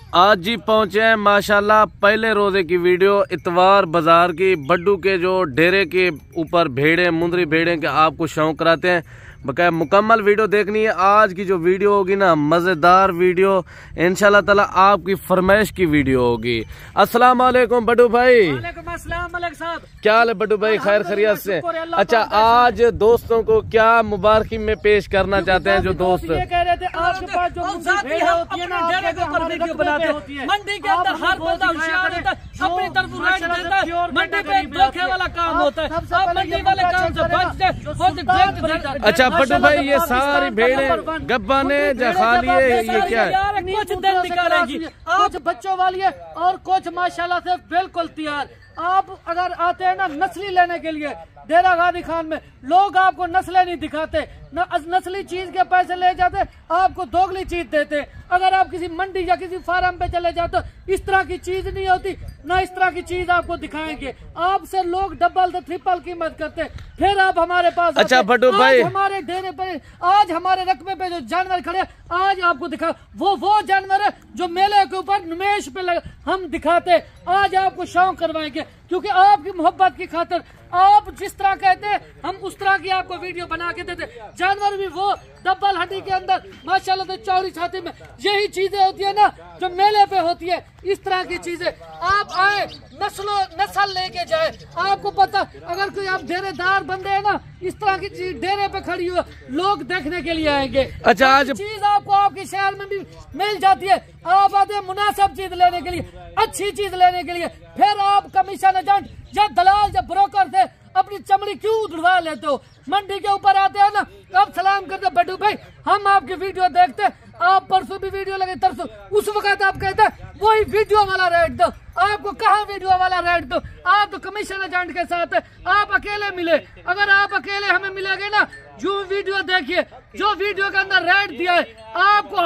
आज जी पहुंचे हैं माशाल्लाह पहले रोजे की वीडियो इतवार बाजार की। बड्डू के जो डेरे के ऊपर भेड़े मुंदरी भेड़े के आपको शौक कराते हैं। बकाया मुकम्मल वीडियो देखनी है। आज की जो वीडियो होगी ना मजेदार वीडियो, इंशाल्लाह ताला आपकी फरमाइश की वीडियो होगी। अस्सलाम वालेकुम बड्डू भाई। वालेकुम अस्सलाम मलिक साहब, क्या हाल है बड्डू भाई? खैर खैरियत से? अच्छा, आज दोस्तों को क्या मुबारकी में पेश करना चाहते हैं? जो दोस्त ये कह रहे थे आपके पास जो भेड़ होती है ना, डेरे के ऊपर वीडियो बनाते होती है। मंडी के अंदर हर बंदा होशियार होता है, अपनी तरफ राइट देता है। मंडी पे धोखे वाला काम होता है, आप मंडी वाले काम से बचते। अच्छा बड्डू भाई, ये सारी भेड़ें गब्बा ने खा लिए, ये क्या है? कुछ दिन निकालेगी, कुछ बच्चों वाली है और कुछ माशाल्लाह से बिल्कुल तैयार। आप अगर आते हैं ना नस्ली लेने के लिए डेरा गाजी खान में, लोग आपको नस्लें नहीं दिखाते, नस्ली चीज के पैसे ले जाते, आपको दोगली चीज देते। अगर आप किसी मंडी या किसी फार्म पे चले जाते इस तरह की चीज नहीं होती, ना इस तरह की चीज आपको दिखाएंगे। आपसे लोग डबल से ट्रिपल कीमत करते, फिर आप हमारे पास। अच्छा बड्डू भाई, हमारे डेरे पे आज हमारे रकबे पे जो जानवर खड़े आज आपको दिखा, वो जानवर है जो मेले के ऊपर नुमाइश पे हम दिखाते। आज आपको शौक करवाएंगे क्योंकि आपकी मोहब्बत की खातिर आप जिस तरह कहते हैं हम उस तरह की आपको वीडियो बना के देते। जानवर भी वो डबल हड्डी के अंदर माशाल्लाह से चौड़ी छाती में, यही चीजें होती है ना जो मेले पे होती है। इस तरह की चीजें आप आए नस्ल लेके जाए। आपको पता अगर कोई आप डेरेदार बंदे है ना, इस तरह की चीज डेरे पे खड़ी हो, लोग देखने के लिए आएंगे। अच्छा, आज चीज आपको आपके शहर में भी मिल जाती है। आप आते हैं मुनासिब चीज लेने के लिए, अच्छी चीज लेने के लिए, फिर आप कमीशन एजेंट या दलाल या ब्रोकर से अपनी चमड़ी क्यों उड़वा लेते हो? मंडी के ऊपर आते हैं ना, अब सलाम करते बड्डू भाई हम आपकी वीडियो देखते, आप परसों भी वीडियो लगे तरसों, उस वक्त आप कहते हैं वही वीडियो वाला रेट दो। आपको कहाँ वीडियो वाला रेट दो? आप तो कमीशन एजेंट के साथ है, आप अकेले मिले। अगर आप अकेले हमें मिलेंगे ना, जो वीडियो देखिए, जो वीडियो के अंदर रेट दिया है आपको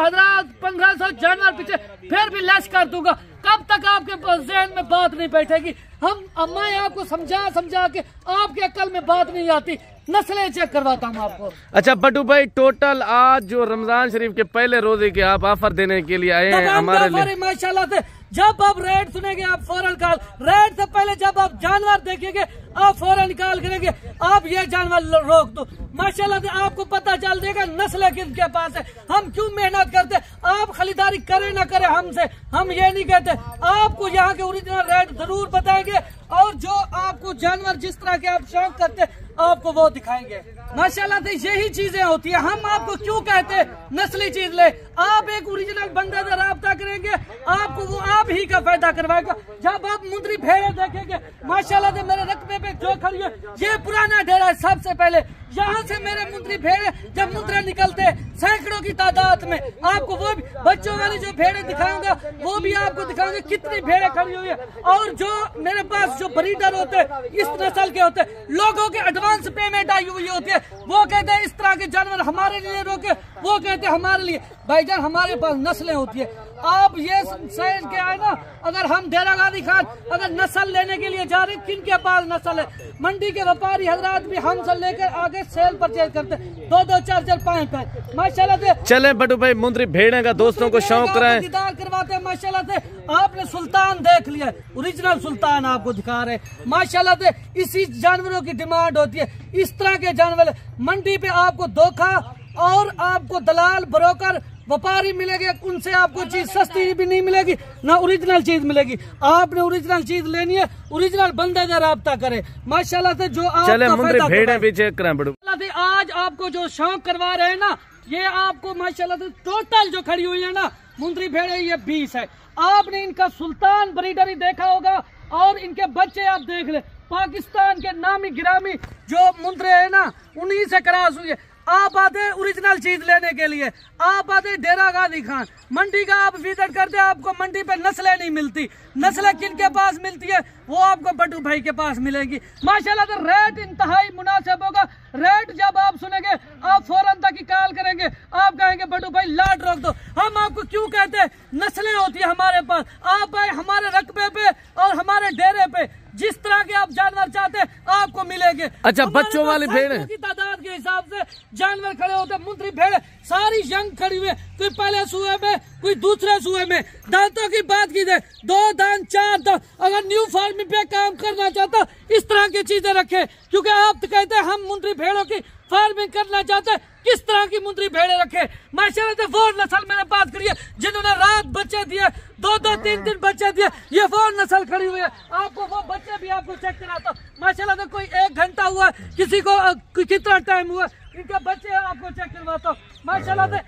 1500 जानवर पीछे फिर भी लेस कर दूंगा। कब तक आपके जहन में बात नहीं बैठेगी? मैं आपको समझा के आपके अक्ल में बात नहीं आती। नस्लें चेक करवाता हूँ आपको। अच्छा बड्डू भाई, टोटल आज जो रमजान शरीफ के पहले रोजे के आप ऑफर देने के लिए आए हैं हमारे लिए। माशाल्लाह से जब आप रेट सुनेंगे आप फौरन कॉल। रेट से पहले जब आप जानवर देखेंगे आप फौरन कॉल करेंगे, आप ये जानवर रोक दो। माशाल्लाह से आपको पता चल देगा नस्ल किसके पास है, हम क्यों मेहनत करते। आप खरीदारी करे ना करे हमसे, हम ये नहीं कहते। आपको यहाँ के ओरिजिनल रेट जरूर बताएंगे और जो आपको जानवर जिस तरह के आप शौक करते आपको वो दिखाएंगे। माशाल्लाह से यही चीजें होती है। हम आपको क्यों कहते नस्ली चीज ले, आप एक ओरिजिनल बंदे से राब्ता करेंगे, आपको वो आप ही का फायदा करवाएगा। जब आप मुंदरी भेड़े देखेंगे माशाल्लाह से मेरे रकबे पे जो खड़ी है ये पुराना डेरा है। सबसे पहले यहाँ से मेरे मुंदरी भेड़े जब मुंदरे निकलते सैकड़ों की तादाद में, आपको वो भी बच्चों वाली जो भेड़े दिखाऊंगा वो भी आपको दिखाऊंगे कितनी भेड़े खड़ी हुई है। और जो मेरे पास जो ब्रीडर होते हैं इस नस्ल के होते हैं, लोगों के एडवांस पेमेंट आई हुई होती है, वो कहते हैं इस तरह के जानवर हमारे लिए रोके, वो कहते हैं हमारे लिए। भाईजान हमारे पास नस्लें होती है, आप ये समझ के आए ना। अगर हम डेरा गाजी खान अगर नस्ल लेने के लिए जा रहे हैं, किन के पास नस्ल है? मंडी के व्यापारी हजरात भी हमसे लेकर आगे सेल परचेज करते, 2-2, 4-4, 5-5 माशाल्लाह से। चले बड्डू भाई, मुंदरी भेड़े का दोस्तों को शौक कराएं, दीदार करवाते हैं माशाल्लाह से। आपने सुल्तान देख लिया, ओरिजिनल सुल्तान आपको दिखा रहे माशाल्लाह से। इसी जानवरों की डिमांड होती है, इस तरह के जानवर मंडी पे आपको धोखा और आपको दलाल ब्रोकर व्यापारी मिलेंगे, उनसे आपको चीज सस्ती भी नहीं मिलेगी, ना ओरिजिनल चीज मिलेगी। आपने ओरिजिनल चीज लेनी है, ओरिजिनल बंदे का राब्ता करे माशाल्लाह से। जो आप भेड़े भी चेक करें बड़ू। आज आपको जो शौक करवा रहे हैं ना, ये आपको माशाल्लाह से टोटल जो खड़ी हुई है ना मुंदरी भेड़े ये 20 है। आपने इनका सुल्तान ब्रीडर ही देखा होगा और इनके बच्चे आप देख ले, पाकिस्तान के नामी गिरामी जो मुंदरे है ना उन्हीं से क्रॉस हुई है। आप आते ओरिजिनल चीज लेने के लिए, आप आते डेरा गाजी खान मंडी का आप विजिट करते, आपको मंडी पे नस्लें नहीं मिलती। नस्लें किन के पास मिलती है वो आपको बड्डू भाई के पास मिलेगी माशाल्लाह। तो रेट इंतहाई मुनासिब होगा। रेट जब आप सुनेंगे आप फौरन तक ही कॉल करेंगे, आप कहेंगे बड्डू भाई लाट रोक दो। हम आपको क्यों कहते हैं नस्लें होती है हमारे पास। आप आए हमारे रकबे पे और हमारे डेरे पे, जिस तरह के आप जानवर चाहते हैं आपको मिलेंगे। अच्छा, बच्चों वाली भेड़ की तादाद के हिसाब से जानवर खड़े होते हैं, मुंद्री भेड़ सारी यंग खड़ी हुई है, कोई पहले सूए में कोई दूसरे सूए में। दांतों की बात की जाए 2 दांत 4 दांत। अगर न्यू फार्मिंग पे काम करना चाहता इस तरह की चीजें रखे, क्योंकि आप तो कहते हैं हम मुंद्री भेड़ों की फार्मिंग करना चाहते हैं, किस तरह की मुंद्री भेड़े रखे। माशाल्लाह से वो नस्ल मैंने बात करी है जिन्होंने रात बच्चे दिए, 2-2 3-3 बच्चे दिए, ये वो नस्ल खड़ी हुई है। आपको वो बच्चे भी आपको चेक कराता हूँ। माशाल्लाह से कोई 1 घंटा हुआ, किसी को कितना टाइम हुआ, इनके बच्चे आपको चेक करवाता हूँ। माशाल्लाह से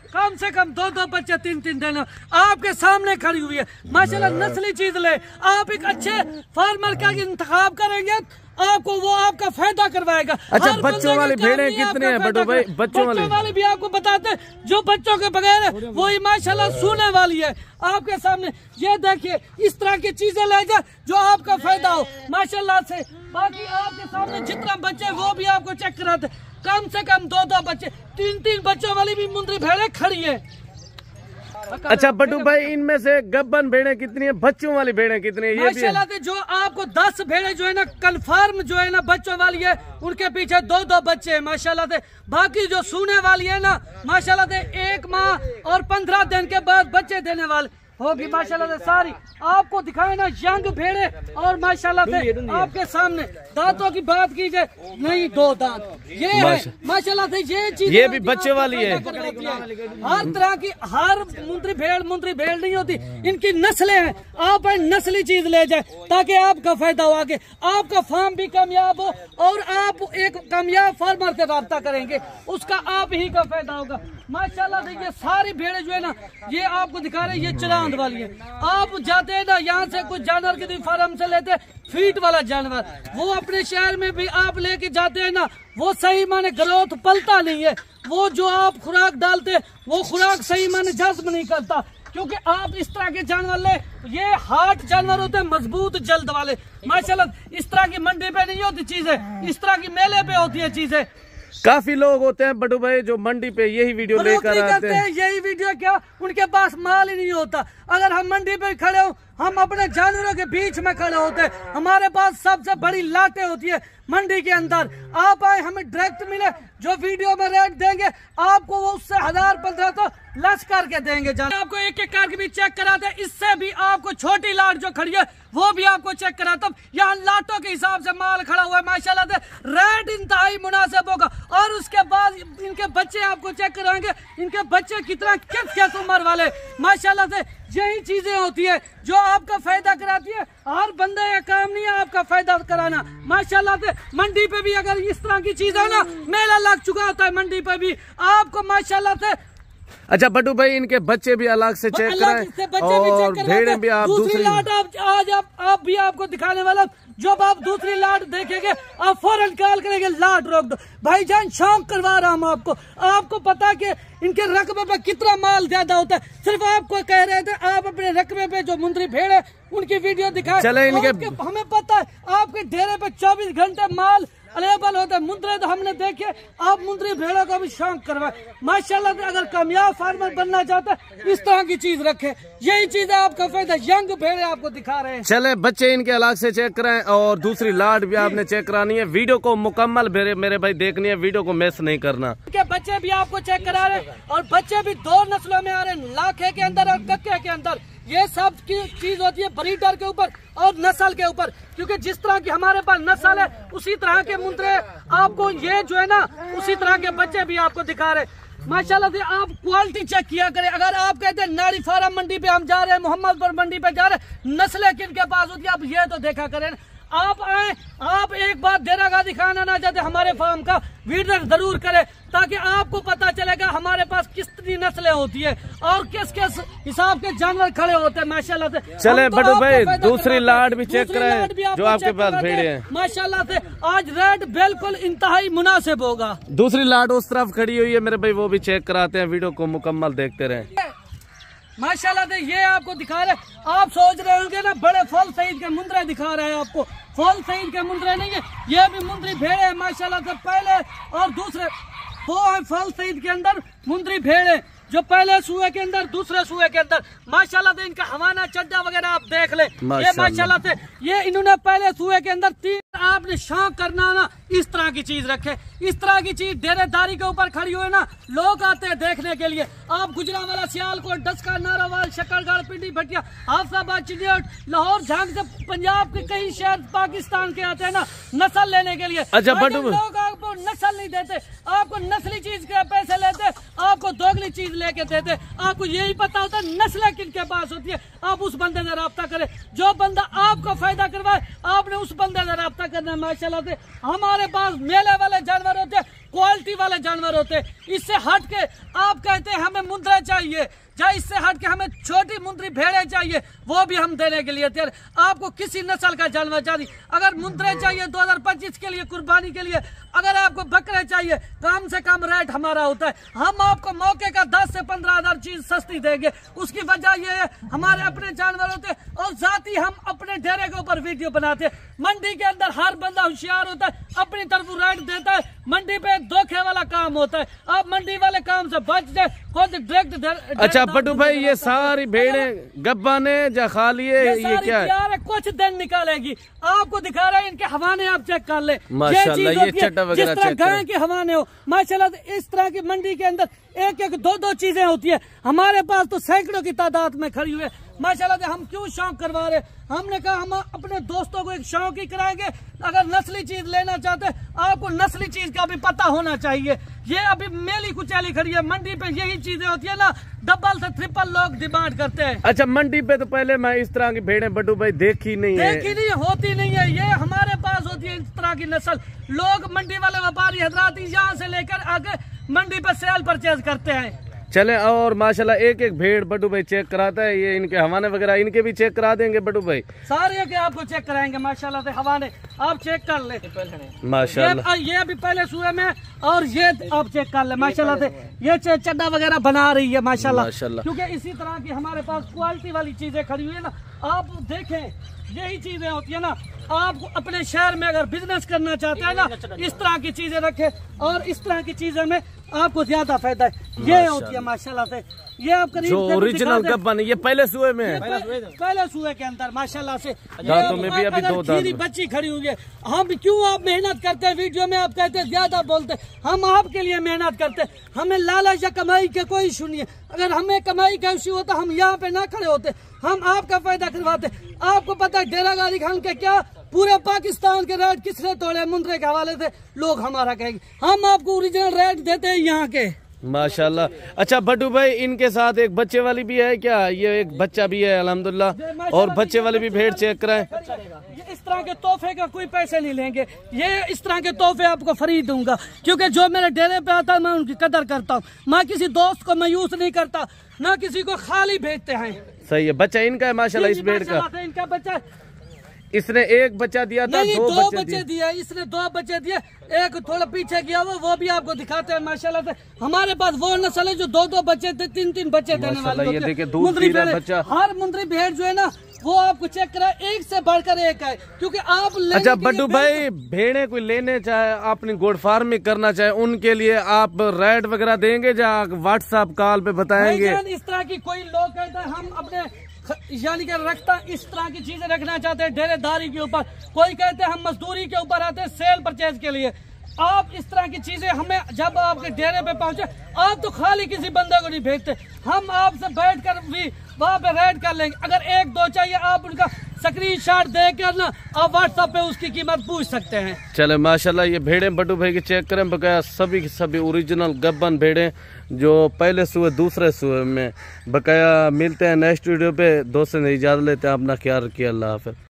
कम से कम 2-2 बच्चे 3-3 दिन आपके सामने खड़ी हुई है। माशाल्लाह नस्ली चीज ले, आप एक अच्छे फार्मर का इंतखाब करेंगे आपको वो आपका फायदा करवाएगा। अच्छा, बच्चों वाली भेड़ें कितने हैं बड़ो भाई? बच्चों वाली भी आपको बताते हैं, जो बच्चों के बगैर है वही माशाल्लाह सोने वाली है आपके सामने। ये देखिए इस तरह की चीजें ले जाए जो आपका फायदा हो माशाल्लाह से। बाकी आपके सामने जितना बच्चे वो भी आपको चेक कराते, कम से कम 2-2 बच्चे 3-3 बच्चों वाली भी मुंद्री भेड़ें खड़ी है। अच्छा बट्टू भाई, इनमें से गब्बन भेड़ें कितनी है, बच्चों वाली भेड़ें कितनी है? ये भी है? जो आपको 10 भेड़ें जो है ना कन्फर्म जो है ना बच्चों वाली है, उनके पीछे 2-2 बच्चे हैं माशाल्लाह से। बाकी जो सूने वाली है ना माशाल्लाह से 1 माह और 15 दिन के बाद बच्चे देने वाले होगी माशाल्लाह से। सारी आपको दिखाए ना यंग भेड़े और माशाल्लाह से आपके सामने। दांतों की बात की जाए नहीं 2 दांत ये है माशाल्लाह से। ये चीज ये भी बच्चे वाली है। हर तरह की हर मुंद्री भेड़ नहीं होती, इनकी नस्लें हैं। आप नस्ली चीज ले जाए ताकि आपका फायदा हो, आगे आपका फार्म भी कामयाब हो और आप एक कामयाब फार्मर से रब्ता करेंगे, उसका आप ही का फायदा होगा माशाल्लाह से। ये सारी भेड़ें जो है ना ये आपको दिखा रहे हैं, ये चरांद वाली है। आप जाते हैं ना यहाँ से कुछ जानवर की फार्म से लेते फीट वाला जानवर, वो अपने शहर में भी आप लेके जाते हैं ना, वो सही माने ग्रोथ पलता नहीं है। वो जो आप खुराक डालते वो खुराक सही माने जज्ब नहीं करता, क्योंकि आप इस तरह के जानवर ले, ये हार्ड जानवर होते हैं, मजबूत जल्द वाले माशाल्लाह। इस तरह की मंडी पे नहीं होती चीजें, इस तरह की मेले पे होती है चीजें। काफी लोग होते हैं बड़ू भाई जो मंडी पे यही वीडियो लेकर आते हैं। यही वीडियो क्या, उनके पास माल ही नहीं होता। अगर हम मंडी पे खड़े हो, हम अपने जानवरों के बीच में खड़े होते हैं, हमारे पास सबसे बड़ी लाटें होती है मंडी के अंदर। आप आए हमें डायरेक्ट मिले, जो वीडियो में रेट देंगे आपको वो उससे 1000-1500 लस करके देंगे। आपको एक कार की भी चेक कराते हैं, इससे भी आपको छोटी लाट जो खड़ी है वो भी आपको चेक कराता हूँ। यहाँ लाटों के हिसाब से माल खड़ा हुआ है माशाल्लाह से, रेट इंतहाई मुनासिब होगा। और उसके बाद इनके बच्चे आपको चेक कराएंगे, इनके बच्चे कितना किस उम्र वाले माशाल्लाह से। यही चीजें होती है जो आपका फायदा कराती है। हर बंदे का काम नहीं है आपका फायदा कराना माशाल्लाह से। मंडी पे भी अगर इस तरह की चीज है ना, मेला लग चुका होता है मंडी पे भी आपको माशाल्लाह से। अच्छा बट्टू भाई, इनके बच्चे भी अलग से चेक कराएं और भेड़ें भी आप दूसरी लाट आज आप भी आपको दिखाने वाला। जब आप दूसरी लाट देखेंगे आप फौरन कॉल करेंगे, लाट रोक दो भाईजान, शौक करवा रहा हूँ आपको। आपको पता कि इनके रकबे पे कितना माल ज्यादा होता है, सिर्फ आपको कह रहे थे आप अपने रकबे पे जो मुंद्री भेड़ है उनकी वीडियो दिखाए। चले इनके हमें पता है आपके डेरे पे 24 घंटे माल अवेलेबल होता है। मुंद्रे तो हमने देखे, आप मुंद्री भेड़ों का भी शौक करवाए माशाल्लाह से। अगर कामयाब फार्मर बनना चाहता है इस तरह की चीज रखे, यही चीज है आपका फायदा। यंग भेड़े आपको दिखा रहे हैं। चले बच्चे इनके अलग से चेक कराएं और दूसरी लाट भी आपने चेक करानी है। वीडियो को मुकम्मल मेरे भाई देखनी है, वीडियो को मिस नहीं करना। इनके बच्चे भी आपको चेक करा रहे हैं और बच्चे भी 2 नस्लों में आ रहे हैं, लाखे के अंदर और कक्के के अंदर। ये सब की चीज होती है ब्रीडर के ऊपर और नस्ल के ऊपर, क्योंकि जिस तरह की हमारे पास नस्ल है उसी तरह के मुंद्रे आपको ये जो है ना उसी तरह के बच्चे भी आपको दिखा रहे माशाल्लाह से। आप क्वालिटी चेक किया करें। अगर आप कहते हैं नाड़ी फार्म मंडी पे हम जा रहे हैं, मोहम्मदपुर मंडी पे जा रहे हैं, नस्लें किनके पास होती है आप ये तो देखा करें। आप आए, आप एक बार डेरागाह दिखाना ना चाहते हमारे फार्म का वीडियो जरूर करें, ताकि आपको पता चलेगा हमारे पास कितनी नस्लें होती है और किस किस हिसाब के जानवर खड़े होते हैं माशाल्लाह से। चले बड़ू भाई दूसरी लाट भी चेक कराएं जो आपके पास भेड़े हैं माशाल्लाह से। आज रेट बिल्कुल इंतहाई मुनासिब होगा। दूसरी लाट उस तरफ खड़ी हुई है मेरे भाई, वो भी चेक कराते हैं। वीडियो को मुकम्मल देखते रहें माशाल्लाह से। ये आपको दिखा रहे, आप सोच रहे होंगे ना बड़े फल सईद के मुंद्रे दिखा रहे हैं आपको, फल सईद के मुंद्रे नहीं है, ये भी मुंद्री भेड़े है माशाल्लाह से। पहले और दूसरे वो है फल सईद के अंदर मुंद्री भेड़े जो पहले सुए के अंदर, दूसरे सुए के अंदर माशाल्लाह से इनका हवाना चड्डा वगैरह आप देख ले। ये माशाल्लाह से ये इन्होंने पहले सुए के अंदर 3, आपने शौक करना ना इस तरह की चीज रखे, इस तरह की चीज डेरेदारी के ऊपर खड़ी हुई ना, लोग आते हैं देखने के लिए। आप गुजरांवाला, सियालकोट, डस्का, नारावाल, शकरगढ़, पिंडी, भटिया, हाफिजाबाद, चिड़ियाट, लाहौर, झांग से पंजाब के कई शहर पाकिस्तान के आते हैं ना नस्ल लेने के लिए। अच्छा, लोग आपको नस्ल नहीं देते, आपको नस्ली चीज के पैसे लेते, आपको दोगली चीज लेके देते। आपको यही पता होता है नस्लें किनके पास होती है, आप उस बंदे से रब्ता करें। जो बंदा आपको फायदा करवाए आपने उस बंदे से रब्ता करना है। माशाल्लाह से हमारे पास मेले वाले जानवर होते हैं, क्वालिटी वाले जानवर होते हैं। इससे हट के आप कहते हैं हमें मुंद्रे चाहिए, या इससे हट के हमें छोटी मुंद्री भेड़े चाहिए, वो भी हम देने के लिए तैयार। आपको किसी नस्ल का जानवर चाहिए, अगर मुंद्रे चाहिए 2025 के लिए कुर्बानी के लिए, अगर आपको बकरे चाहिए कम से कम रेट हमारा होता है। हम आपको मौके का 10 से 15 हज़ार चीज सस्ती देंगे। उसकी वजह यह है हमारे अपने जानवर होते हैं और जाती हम अपने डेरे के ऊपर वीडियो बनाते हैं। मंडी के अंदर हर बंदा होशियार होता है, अपनी तरफ रेट देता है। मंडी पे धोखे वाला काम होता है, आप मंडी वाले काम से बच जाए। डायरेक्ट अच्छा बट्टू भाई, ये सारी भेड़ें गब्बाने या खाली है, ये क्या है? कुछ दिन निकालेगी, आपको दिखा रहे हैं इनके हवाने, आप चेक कर ले। माशाल्लाह ये चट्टा वगैरह जिस तरह गाय के हवाने हो माशाल्लाह, इस तरह की मंडी के अंदर 1-1, 2-2 चीजें होती है। हमारे पास तो सैकड़ों की तादाद में खड़ी हुई है माशाल्लाह से। हम क्यों शौक करवा रहे, हमने कहा हम अपने दोस्तों को एक शौक ही कराएंगे। अगर नस्ली चीज लेना चाहते आपको नस्ली चीज का भी पता होना चाहिए। ये अभी मेली कुचैली खड़ी है, मंडी पे यही चीजें होती है ना, डबल से ट्रिपल लोग डिमांड करते हैं। अच्छा, मंडी पे तो पहले मैं इस तरह की भेड़ें बट्टू भाई देखी नहीं होती नहीं है। ये हमारे पास होती है इस तरह की नस्ल। लोग मंडी वाले व्यापारी हजरात यहाँ से लेकर आगे मंडी पे सेल परचेज करते हैं। चले, और माशाल्लाह एक एक भेड़ बट्टू भाई चेक कराता है। ये इनके हवाने वगैरह इनके भी चेक करा देंगे बट्टू भाई? सारे के आपको चेक कराएंगे माशाल्लाह से। हवाने आप चेक कर ले माशाल्लाह। ये अभी पहले सुए में, और ये आप चेक कर ले माशाल्लाह से। ये चड्डा वगैरह बना रही है माशाल्लाह, क्योंकि इसी तरह की हमारे पास क्वालिटी वाली चीजें खड़ी हुई है ना। आप देखें यही चीजें होती है ना, आप अपने शहर में अगर बिजनेस करना चाहते हैं ना, इस तरह की चीजें रखें और इस तरह की चीजें में आपको ज्यादा फायदा है। ये होती है माशाल्लाह से। ये आप करीब जो ओरिजिनल गब्बन, ये पहले सुए में है, पहले सुए के अंदर माशाल्लाह से। दांतों में भी अभी 2 दांत बच्ची खड़ी हुई है। हम क्यों आप मेहनत करते हैं, वीडियो में आप कहते हैं ज्यादा बोलते, हम आपके लिए मेहनत करते हैं। हमें लालच या कमाई का कोई इशू नहीं है। अगर हमें कमाई का इशू होता हम यहाँ पे ना खड़े होते, हम आपका फायदा करवाते। आपको पता है डेरा गाजी खान के क्या पूरे पाकिस्तान के रेट किसने तोड़े, मुंद्रे के हवाले से लोग हमारा कहेंगे। हम आपको ओरिजिनल रेट देते हैं यहाँ के माशाल्लाह। अच्छा बट्टू भाई, इनके साथ एक बच्चे वाली भी है क्या? ये एक बच्चा भी है अल्हम्दुलिल्लाह, और बच्चे वाली भी भेड़ चेक कराएं। इस तरह के तोहफे का कोई पैसे नहीं लेंगे। ये इस तरह के तोहफे आपको फ्री दूंगा, क्योंकि जो मेरे डेरे पे आता है मैं उनकी कदर करता हूँ। मैं किसी दोस्त को मायूस नहीं करता, ना किसी को खाली भेजते हैं। सही है। बच्चा इनका है माशाल्लाह, इस भेड़ का? इनका बच्चा, इसने एक बच्चा दिया था, नहीं, 2 बच्चे दिए। इसने 2 बच्चे दिए, एक थोड़ा पीछे गया वो भी आपको दिखाते हैं माशाल्लाह से। हमारे पास वो नस्ल है जो 2-2 बच्चे थे, 3-3 बच्चे देने वाली। ये देखिए दूध पी रहा है बच्चा। हर मुंद्री भेड़ जो है ना वो आपको चेक करा, एक से बढ़कर एक है, क्योंकि आप अच्छा बट्टू भाई, भेड़े कोई लेने चाहे, अपनी गोड फार्मिंग करना चाहे, उनके लिए आप रेट वगैरह देंगे या व्हाट्सएप कॉल पे बताएंगे? इस तरह की कोई लोग कहते हैं हम अपने यानी कि रखता इस तरह की चीजें रखना चाहते हैं डेरेदारी के ऊपर, कोई कहते हैं हम मजदूरी के ऊपर आते हैं सेल परचेज के लिए। आप इस तरह की चीजें हमें जब आपके डेरे पे पहुंचे, आप तो खाली किसी बंदे को नहीं भेजते, हम आपसे बैठ कर भी वहाँ पे रेट कर लेंगे। अगर 1-2 चाहिए आप उनका स्क्रीनशॉट देकर ना आप व्हाट्सएप पे उसकी कीमत पूछ सकते हैं। चले माशाल्लाह, ये भेड़ें बट्टू भाई की चेक करें, बकाया सभी की सभी ओरिजिनल गब्बन भेड़ें जो पहले सुए दूसरे सुए में। बकाया मिलते हैं नेक्स्ट वीडियो पे। दोस्तों ने इजाजत लेते हैं, अपना ख्याल रखिए, अल्लाह हाफिज़।